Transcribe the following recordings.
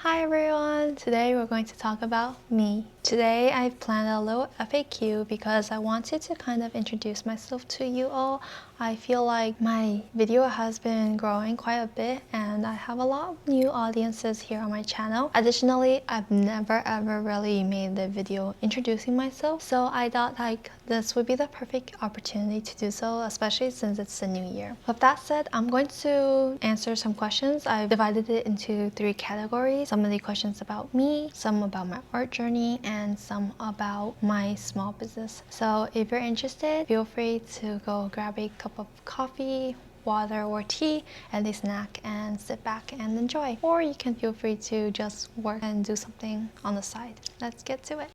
Hi everyone! Today we're going to talk about me. Today I've planned a little FAQ because I wanted to kind of introduce myself to you all. I feel like my video has been growing quite a bit and I have a lot of new audiences here on my channel. Additionally, I've never ever really made the video introducing myself, so I thought like this would be the perfect opportunity to do so, especially since it's the new year. With that said, I'm going to answer some questions. I've divided it into 3 categories. Some of the questions about me, some about my art journey, and some about my small business. So if you're interested, feel free to go grab a cup of coffee, water or tea, and a snack, and sit back and enjoy. Or you can feel free to just work and do something on the side. Let's get to it.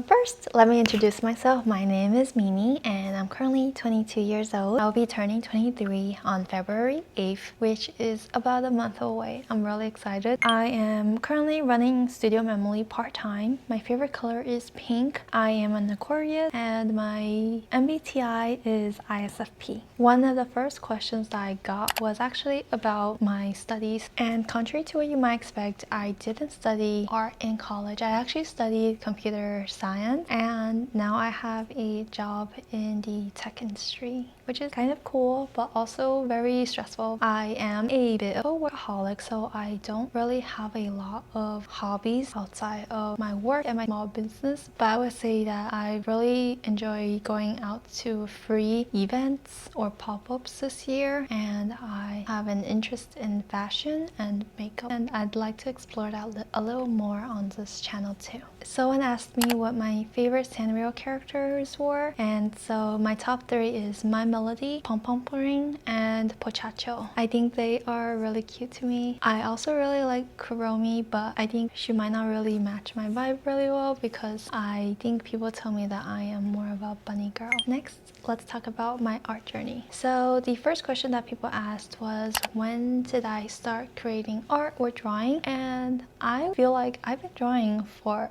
First, let me introduce myself. My name is Mimi and I'm currently 22 years old. I'll be turning 23 on February 8th, which is about a month away. I'm really excited. I am currently running Studio Memoli part-time. My favorite color is pink. I am an Aquarius and my MBTI is ISFP. One of the first questions that I got was actually about my studies, and contrary to what you might expect, I didn't study art in college. I actually studied computer science and now I have a job in the tech industry, which is kind of cool but also very stressful. I am a bit of a workaholic, so I don't really have a lot of hobbies outside of my work and my small business, but I would say that I really enjoy going out to free events or pop-ups this year, and I have an interest in fashion and makeup, and I'd like to explore that a little more on this channel too. Someone asked me what my favorite Sanrio characters were, and so my top 3 is My Melody, Pom Pom Pudding, and Pochacho. I think they are really cute to me. I also really like Kuromi, but I think she might not really match my vibe really well because I think people tell me that I am more of a bunny girl. Next, let's talk about my art journey. So the first question that people asked was, when did I start creating art or drawing? And I feel like I've been drawing forever.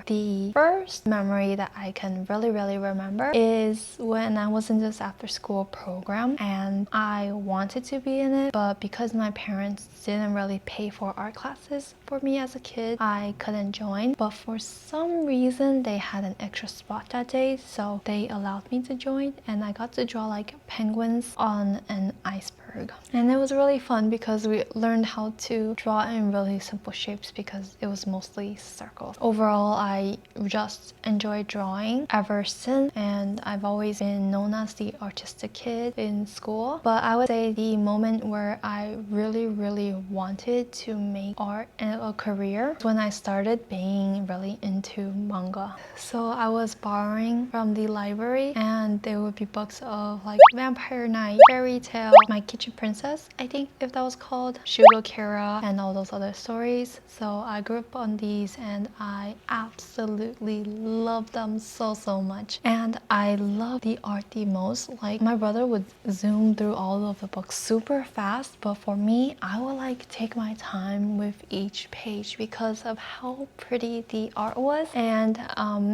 The first memory that I can really remember is when I was in this after school program and I wanted to be in it, but because my parents didn't really pay for art classes for me as a kid, I couldn't join. But for some reason they had an extra spot that day, so they allowed me to join, and I got to draw like penguins on an iceberg. And it was really fun because we learned how to draw in really simple shapes because it was mostly circles. Overall, I just enjoyed drawing ever since, and I've always been known as the artistic kid in school. But I would say the moment where I really wanted to make art a career was when I started being really into manga. So I was borrowing from the library and there would be books of like Vampire Knight, Fairy Tail, My Kitchen Princess, I think if that was called, Shugo Kira, and all those other stories. So I grew up on these and I absolutely love them so much. And I love the art the most. Like, my brother would zoom through all of the books super fast, but for me, I would like take my time with each page because of how pretty the art was. And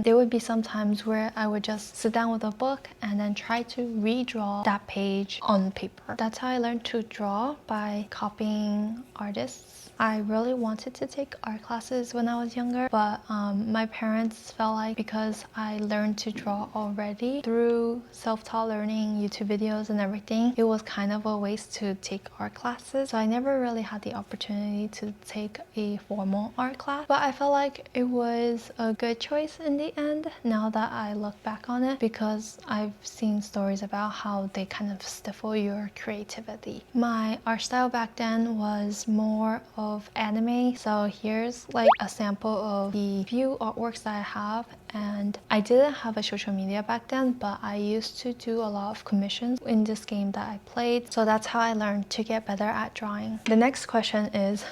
there would be some times where I would just sit down with a book and then try to redraw that page on paper. That's how I learned to draw, by copying artists. I really wanted to take art classes when I was younger, but my parents felt like because I learned to draw already through self-taught learning, YouTube videos and everything, it was kind of a waste to take art classes. So I never really had the opportunity to take a formal art class, but I felt like it was a good choice in the end now that I look back on it, because I've seen stories about how they kind of stifle your creativity. My art style back then was more of anime, so here's like a sample of the few artworks that I have. And I didn't have a social media back then, but I used to do a lot of commissions in this game that I played, so that's how I learned to get better at drawing. The next question is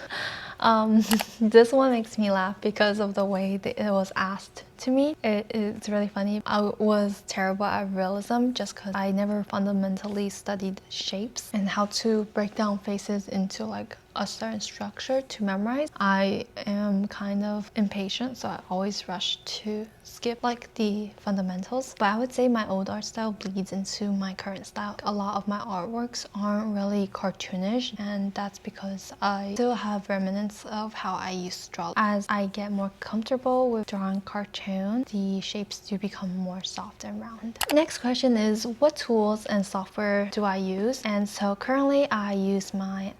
this one makes me laugh because of the way that it was asked to me. It's really funny. I was terrible at realism just because I never fundamentally studied shapes and how to break down faces into like a certain structure to memorize, I am kind of impatient, so I always rush to skip like the fundamentals. But I would say my old art style bleeds into my current style. A lot of my artworks aren't really cartoonish, and that's because I still have remnants of how I used to draw. As I get more comfortable with drawing cartoon, the shapes do become more soft and round. Next question is, what tools and software do I use? And so currently I use my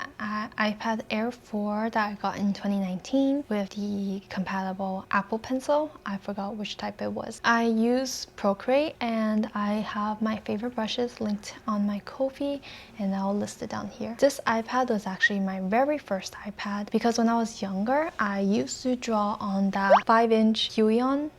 iPad Air 4 that I got in 2019 with the compatible Apple Pencil. I forgot which type it was. I use Procreate, and I have my favorite brushes linked on my Ko-fi, and I'll list it down here. This iPad was actually my very first iPad because when I was younger, I used to draw on that 5-inch Huion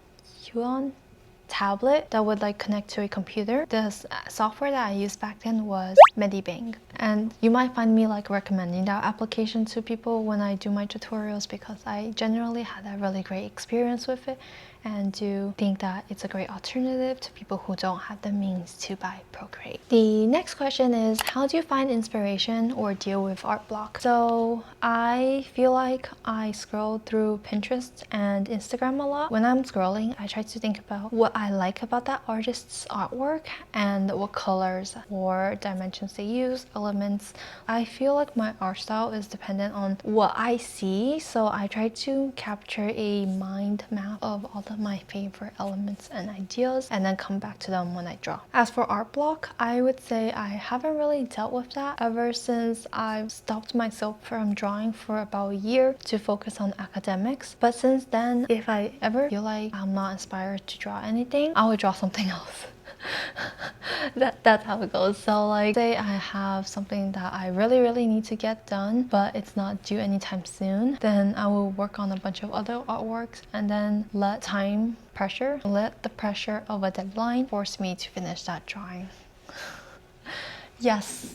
tablet that would like connect to a computer. The software that I used back then was Medibang, and you might find me like recommending that application to people when I do my tutorials because I generally had a really great experience with it and do think that it's a great alternative to people who don't have the means to buy Procreate. The next question is, how do you find inspiration or deal with art block? So I feel like I scroll through Pinterest and Instagram a lot. When I'm scrolling, I try to think about what I like about that artist's artwork and what colors or dimensions they use, elements. I feel like my art style is dependent on what I see, so I try to capture a mind map of all of my favorite elements and ideas and then come back to them when I draw. As for art block, I would say I haven't really dealt with that ever since I've stopped myself from drawing for about a year to focus on academics. But since then, if I ever feel like I'm not inspired to draw anything, I would draw something else. That's how it goes. So like say I have something that I really need to get done but it's not due anytime soon, then I will work on a bunch of other artworks and then let the pressure of a deadline force me to finish that drawing. Yes,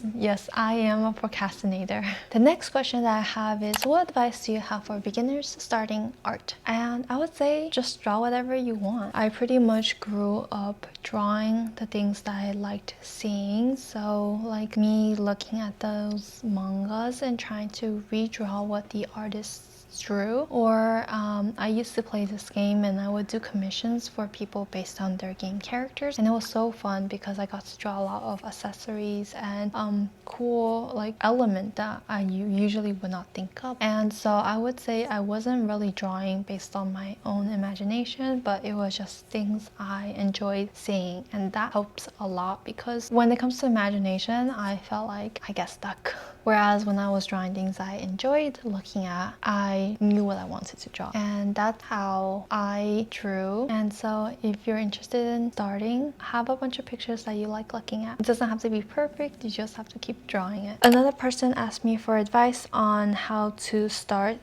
I am a procrastinator. The next question that I have is, what advice do you have for beginners starting art? And I would say just draw whatever you want. I pretty much grew up drawing the things that I liked seeing. So like me looking at those mangas and trying to redraw what the artists drew, or I used to play this game and I would do commissions for people based on their game characters, and it was so fun because I got to draw a lot of accessories and cool like element that I usually would not think of. And so I would say I wasn't really drawing based on my own imagination, but it was just things I enjoyed seeing, and that helps a lot because when it comes to imagination, I felt like I get stuck. Whereas when I was drawing things I enjoyed looking at, I knew what I wanted to draw. And that's how I drew. And so if you're interested in starting, have a bunch of pictures that you like looking at. It doesn't have to be perfect, you just have to keep drawing it. Another person asked me for advice on how to start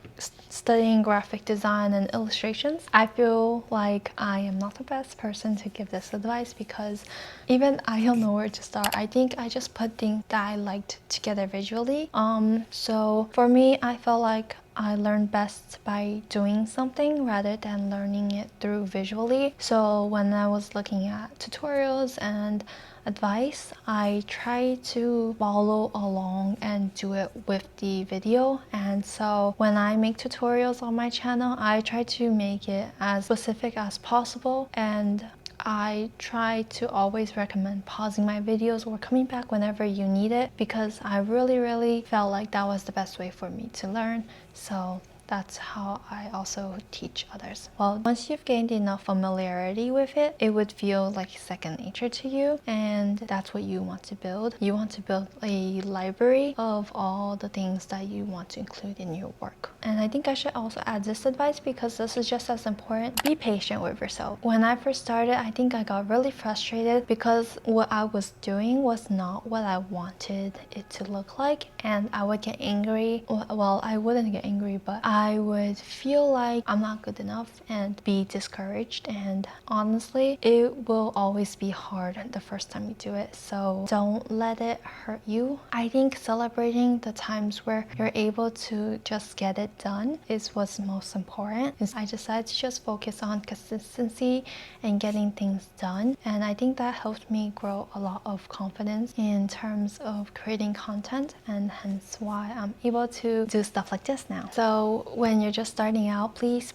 studying graphic design and illustrations. I feel like I am not the best person to give this advice because even I don't know where to start. I think I just put things that I liked together visually. So for me, I felt like I learned best by doing something rather than learning it through visually. So when I was looking at tutorials and advice, I try to follow along and do it with the video. And so when I make tutorials on my channel, I try to make it as specific as possible, and I try to always recommend pausing my videos or coming back whenever you need it because I really felt like that was the best way for me to learn. So that's how I also teach others. Well, once you've gained enough familiarity with it, it would feel like second nature to you, and that's what you want to build. You want to build a library of all the things that you want to include in your work. And I think I should also add this advice because this is just as important. Be patient with yourself. When I first started, I think I got really frustrated because what I was doing was not what I wanted it to look like, and I would get angry. Well, I wouldn't get angry, but I would feel like I'm not good enough and be discouraged. And honestly, it will always be hard the first time you do it. So don't let it hurt you. I think celebrating the times where you're able to just get it done is what's most important. I decided to just focus on consistency and getting things done. And I think that helped me grow a lot of confidence in terms of creating content, and hence why I'm able to do stuff like this now. So when you're just starting out, please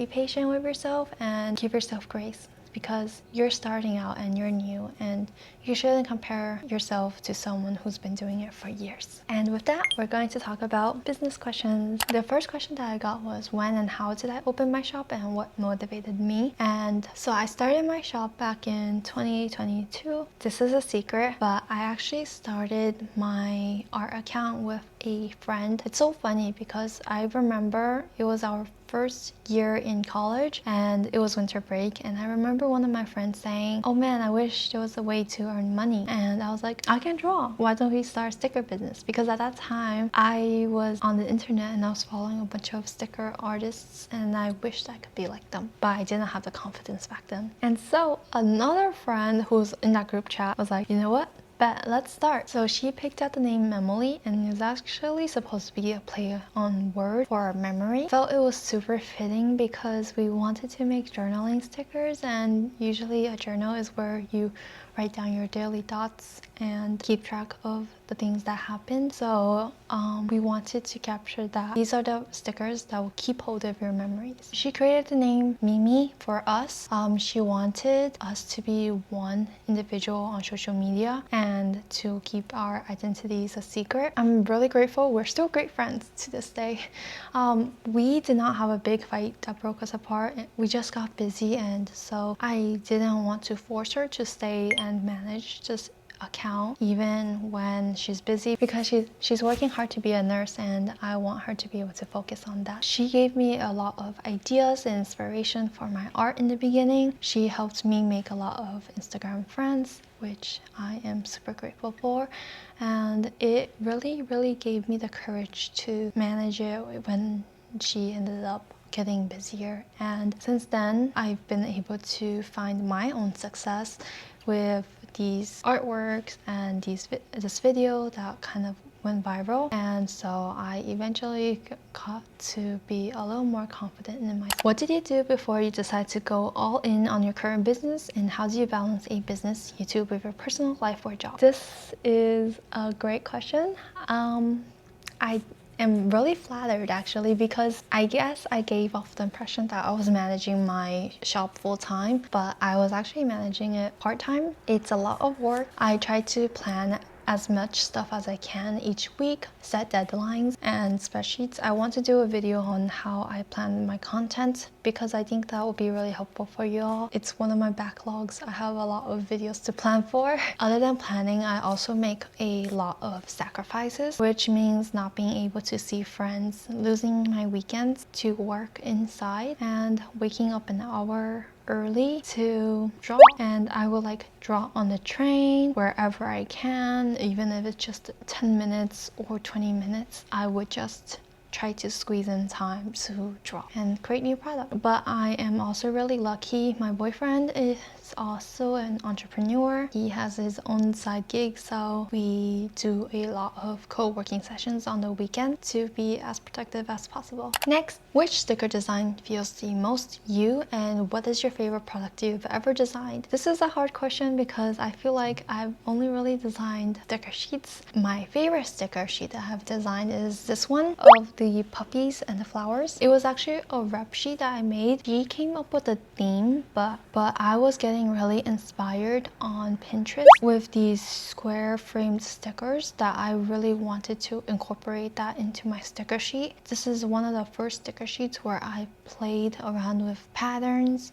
be patient with yourself and give yourself grace, because you're starting out and you're new, and you shouldn't compare yourself to someone who's been doing it for years. And with that, we're going to talk about business questions. The first question that I got was, when and how did I open my shop and what motivated me? And so I started my shop back in 2022. This is a secret, but I actually started my art account with a friend. It's so funny because I remember it was our first year in college and it was winter break, and I remember one of my friends saying, oh man, I wish there was a way to earn money. And I was like, I can draw, why don't we start a sticker business? Because at that time I was on the internet and I was following a bunch of sticker artists and I wished I could be like them, but I didn't have the confidence back then. And so another friend who's in that group chat was like, you know what, but let's start. So she picked out the name Memoli, and it was actually supposed to be a play on word for memory. I felt it was super fitting because we wanted to make journaling stickers, and usually a journal is where you write down your daily thoughts and keep track of the things that happen. So we wanted to capture that. These are the stickers that will keep hold of your memories. She created the name Mimi for us. She wanted us to be one individual on social media and to keep our identities a secret. I'm really grateful. We're still great friends to this day. We did not have a big fight that broke us apart. We just got busy, and so I didn't want to force her to stay and manage this account even when she's busy, because she's working hard to be a nurse and I want her to be able to focus on that. She gave me a lot of ideas and inspiration for my art in the beginning. She helped me make a lot of Instagram friends, which I am super grateful for, and it really gave me the courage to manage it when she ended up getting busier. And since then I've been able to find my own success with these artworks and this video that kind of went viral, and so I eventually got to be a little more confident in myself. What did you do before you decided to go all in on your current business, and how do you balance a business, YouTube, with your personal life or job? This is a great question. I am really flattered actually, because I guess I gave off the impression that I was managing my shop full-time, but I was actually managing it part-time. It's a lot of work. I try to plan as much stuff as I can each week, set deadlines and spreadsheets. I want to do a video on how I plan my content because I think that will be really helpful for you all. It's one of my backlogs. I have a lot of videos to plan for. Other than planning, I also make a lot of sacrifices, which means not being able to see friends, losing my weekends to work inside, and waking up an hour early to draw. And I will like draw on the train wherever I can, even if it's just 10 minutes or 20 minutes. I would just try to squeeze in time to draw and create new product. But I am also really lucky. My boyfriend is also an entrepreneur. He has his own side gig, so we do a lot of co-working sessions on the weekend to be as productive as possible. Next, which sticker design feels the most you, and what is your favorite product you've ever designed? This is a hard question because I feel like I've only really designed sticker sheets. My favorite sticker sheet that I have designed is this one of the puppies and the flowers. It was actually a rep sheet that I made. She came up with a theme, but I was getting really inspired on Pinterest with these square framed stickers that I really wanted to incorporate that into my sticker sheet. This is one of the first sticker sheets where I played around with patterns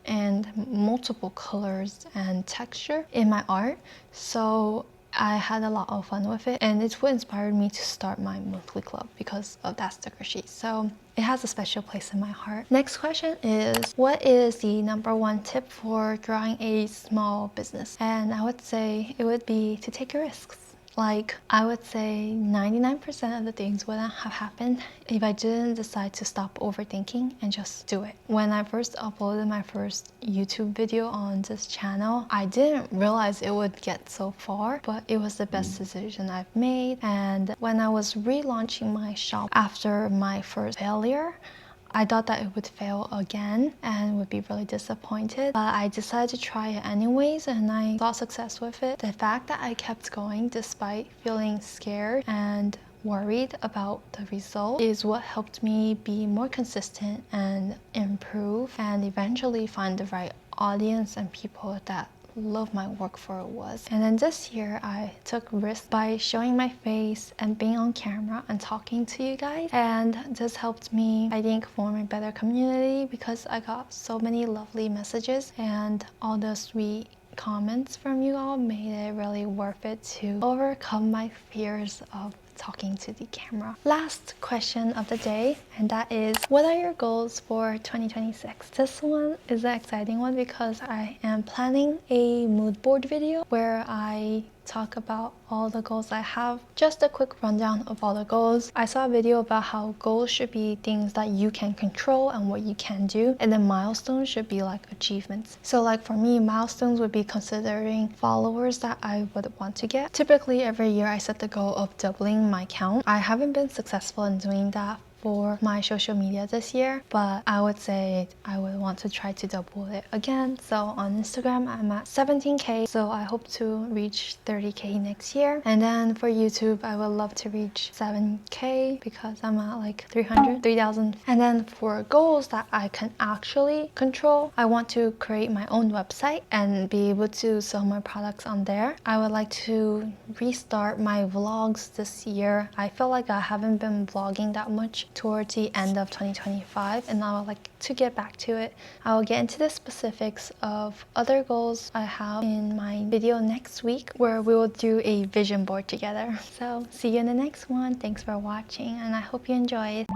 and multiple colors and texture in my art. So I had a lot of fun with it, and it's what inspired me to start my monthly club because of that sticker sheet. So it has a special place in my heart. Next question is, what is the #1 tip for growing a small business? And I would say it would be to take risks. Like, I would say 99% of the things wouldn't have happened if I didn't decide to stop overthinking and just do it. When I first uploaded my first YouTube video on this channel, I didn't realize it would get so far, but it was the best decision I've made. And when I was relaunching my shop after my first failure, I thought that it would fail again and would be really disappointed, but I decided to try it anyways and I saw success with it. The fact that I kept going despite feeling scared and worried about the result is what helped me be more consistent and improve and eventually find the right audience and people that love my work for what it was. And then this year I took risks by showing my face and being on camera and talking to you guys, and this helped me, I think, form a better community because I got so many lovely messages and all the sweet comments from you all made it really worth it to overcome my fears of talking to the camera. Last question of the day, and that is, what are your goals for 2026? This one is an exciting one because I am planning a mood board video where I talk about all the goals I have. Just a quick rundown of all the goals. I saw a video about how goals should be things that you can control and what you can do, and then milestones should be like achievements. So like for me, milestones would be considering followers that I would want to get. Typically every year I set the goal of doubling my count. I haven't been successful in doing that for my social media this year, but I would say I would want to try to double it again. So on Instagram I'm at 17k, so I hope to reach 30k next year. And then for YouTube I would love to reach 7k because I'm at like 3,000. And then for goals that I can actually control, I want to create my own website and be able to sell my products on there. I would like to restart my vlogs this year. I feel like I haven't been vlogging that much towards the end of 2025, and I would like to get back to it. I will get into the specifics of other goals I have in my video next week where we will do a vision board together. So see you in the next one. Thanks for watching and I hope you enjoyed.